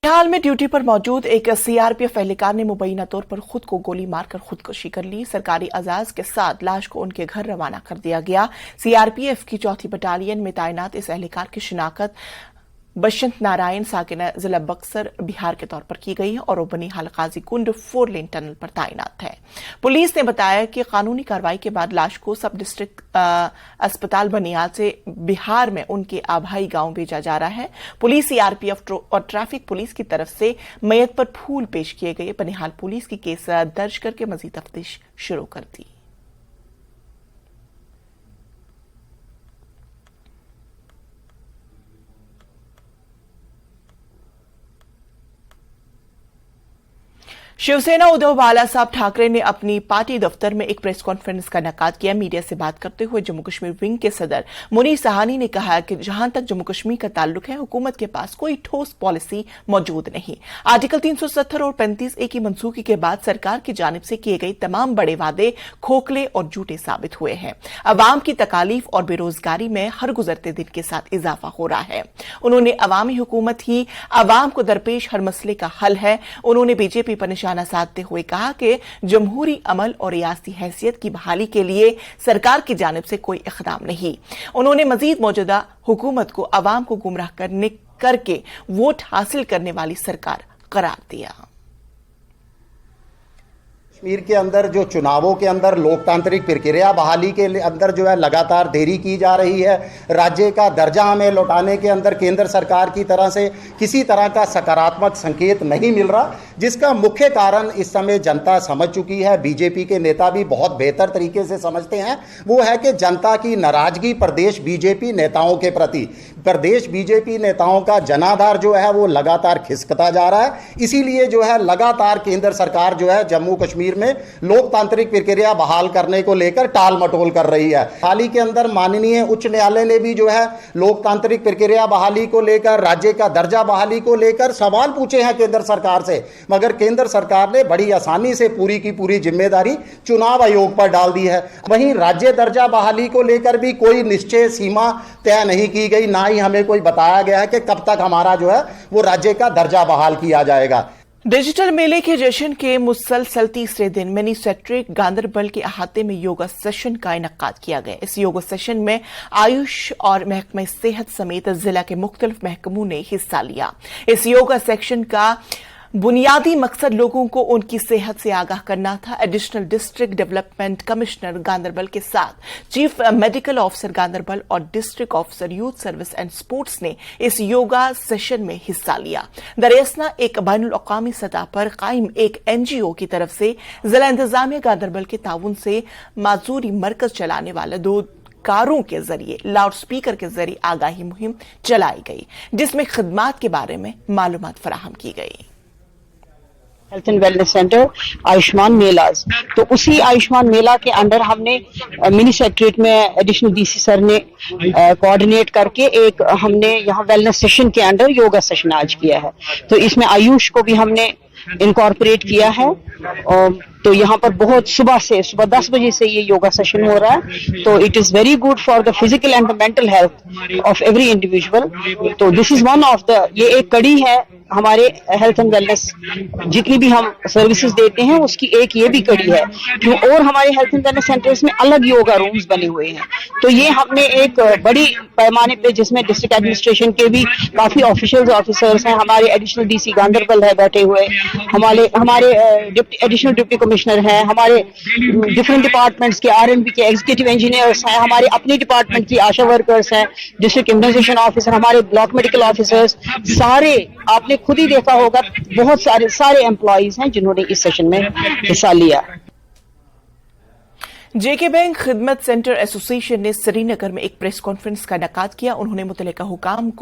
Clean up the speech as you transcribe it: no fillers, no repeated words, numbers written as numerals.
हाल में ड्यूटी पर मौजूद एक सीआरपीएफ एहलकार ने मुबैना तौर पर खुद को गोली मारकर खुदकुशी कर ली। सरकारी एजाज के साथ लाश को उनके घर रवाना कर दिया गया। सीआरपीएफ की 4थी बटालियन में तैनात इस एहलकार की शिनाख्त बसंत नारायण साकिना जिला बक्सर बिहार के तौर पर की गई है और वो बनिहाल काजी कुंड 4 लेन टनल पर तैनात है। पुलिस ने बताया कि कानूनी कार्रवाई के बाद लाश को सब डिस्ट्रिक्ट अस्पताल बनिहाल से बिहार में उनके आभाई गांव भेजा जा रहा है। पुलिस, सीआरपीएफ और ट्रैफिक पुलिस की तरफ से मैयत पर फूल पेश किए गए। बनिहाल पुलिस की केस दर्ज करके मजीद तफ्तीश शुरू कर दी। शिवसेना उद्धव बाला साहब ठाकरे ने अपनी पार्टी दफ्तर में एक प्रेस कॉन्फ्रेंस का इनेकाद किया। मीडिया से बात करते हुए जम्मू कश्मीर विंग के सदर मुनीर सहानी ने कहा कि जहां तक जम्मू कश्मीर का ताल्लुक है, हुकूमत के पास कोई ठोस पॉलिसी मौजूद नहीं। आर्टिकल 370 और 35A की मनसूखी के बाद सरकार की जानिब से किए गए तमाम बड़े वादे खोखले और झूठे साबित हुए हैं। अवाम की तकालीफ और बेरोजगारी में हर गुजरते दिन के साथ इजाफा हो रहा है। उन्होंने अवामी हुकूमत ही अवाम को दरपेश हर मसले का हल है। उन्होंने बीजेपी पर निशाना साधते हुए कहा कि जमहूरी अमल और रियासती हैसियत की बहाली के लिए सरकार की जानिब से कोई इक़दाम नहीं। उन्होंने मजीद मौजूदा हुकूमत को अवाम को गुमराह करके वोट हासिल करने वाली सरकार करार दिया। कश्मीर के अंदर जो चुनावों के अंदर लोकतांत्रिक प्रक्रिया बहाली के अंदर जो है लगातार देरी की जा रही है। राज्य का दर्जा हमें लौटाने के अंदर केंद्र सरकार की तरह से किसी तरह का सकारात्मक संकेत नहीं मिल रहा, जिसका मुख्य कारण इस समय जनता समझ चुकी है। बीजेपी के नेता भी बहुत बेहतर तरीके से समझते हैं। वो है कि जनता की नाराजगी प्रदेश बीजेपी नेताओं के प्रति, प्रदेश बीजेपी नेताओं का जनाधार जो है वो लगातार खिसकता जा रहा है। इसीलिए जो है लगातार केंद्र सरकार जो है जम्मू कश्मीर में लोकतांत्रिक प्रक्रिया बहाल करने को लेकर टाल मटोल कर रही है। हाल ही के अंदर माननीय उच्च न्यायालय ने भी जो है लोकतांत्रिक प्रक्रिया बहाली को लेकर, राज्य का दर्जा बहाली को लेकर सवाल पूछे हैं केंद्र सरकार से, मगर केंद्र सरकार ने बड़ी आसानी से पूरी की पूरी जिम्मेदारी चुनाव आयोग पर डाल दी है। वहीं राज्य दर्जा बहाली को लेकर भी कोई निश्चय सीमा तय नहीं की गई, ना ही हमें कोई बताया गया है कि कब तक हमारा जो है वो राज्य का दर्जा बहाल किया जाएगा। डिजिटल मेले के जश्न के मुसलसल तीसरे दिन मिनी सेक्रेटरीट गांदरबल के अहाते में योगा सेशन का इनेकाद किया गया। इस योगा सेशन में आयुष और महकमा सेहत समेत जिला के मुख्तलिफ महकमों ने हिस्सा लिया। इस योगा सेक्शन का बुनियादी मकसद लोगों को उनकी सेहत से आगाह करना था। Additional district development commissioner Ganderbal के साथ चीफ मेडिकल ऑफिसर गांदरबल और district officer youth service and sports ने इस योगा सेशन में हिस्सा लिया। दरियासना एक बैनुल अक़वामी सतह पर कायम एक एनजीओ की तरफ से जिला इंतजामिया गांदरबल के ताउन से माजूरी मरकज चलाने वाले 2 कारों के जरिए लाउड स्पीकर के जरिए आगाही मुहिम चलाई गई, जिसमें खिदमात के बारे में मालूमात फराहम की गई। Health and wellness centre Ayushman melas, तो उसी आयुष्मान मेला के अंडर हमने मिनी सेक्रेटरीट में एडिशनल डीसी सर ने कोऑर्डिनेट करके एक हमने यहाँ वेलनेस सेशन के अंडर योगा सेशन आज किया है। तो इसमें आयुष को भी हमने इनकॉर्पोरेट किया है। तो यहाँ पर बहुत सुबह 10 बजे से ये योगा सेशन हो रहा है। तो it is very good for the physical and the mental health of every individual. तो this is one of the, ये एक कड़ी है हमारे हेल्थ एंड वेलनेस, जितनी भी हम सर्विसेज देते हैं उसकी एक ये भी कड़ी है। और हमारे हेल्थ एंड वेलनेस सेंटर्स में अलग योगा रूम्स बने हुए हैं। तो ये हमने एक बड़ी पैमाने पे, जिसमें डिस्ट्रिक्ट एडमिनिस्ट्रेशन के भी काफी ऑफिसर्स हैं, हमारे एडिशनल डीसी गांदरबल है बैठे हुए, हमारे एडिशनल डिप्टी कमिश्नर हैं, हमारे डिफरेंट डिपार्टमेंट्स के आरएनबी के एग्जीक्यूटिव इंजीनियर्स हैं, हमारे अपने डिपार्टमेंट की आशा वर्कर्स हैं, डिस्ट्रिक्ट इम्यूनाइजेशन ऑफिसर, हमारे ब्लॉक मेडिकल ऑफिसर्स, सारे आपने खुद ही देखा होगा बहुत सारे एम्प्लॉइज हैं जिन्होंने इस सेशन में हिस्सा लिया। जेके बैंक खिदमत सेंटर एसोसिएशन ने श्रीनगर में एक प्रेस कॉन्फ्रेंस का इनेकाद किया। उन्होंने मुतल्लिका हुकाम को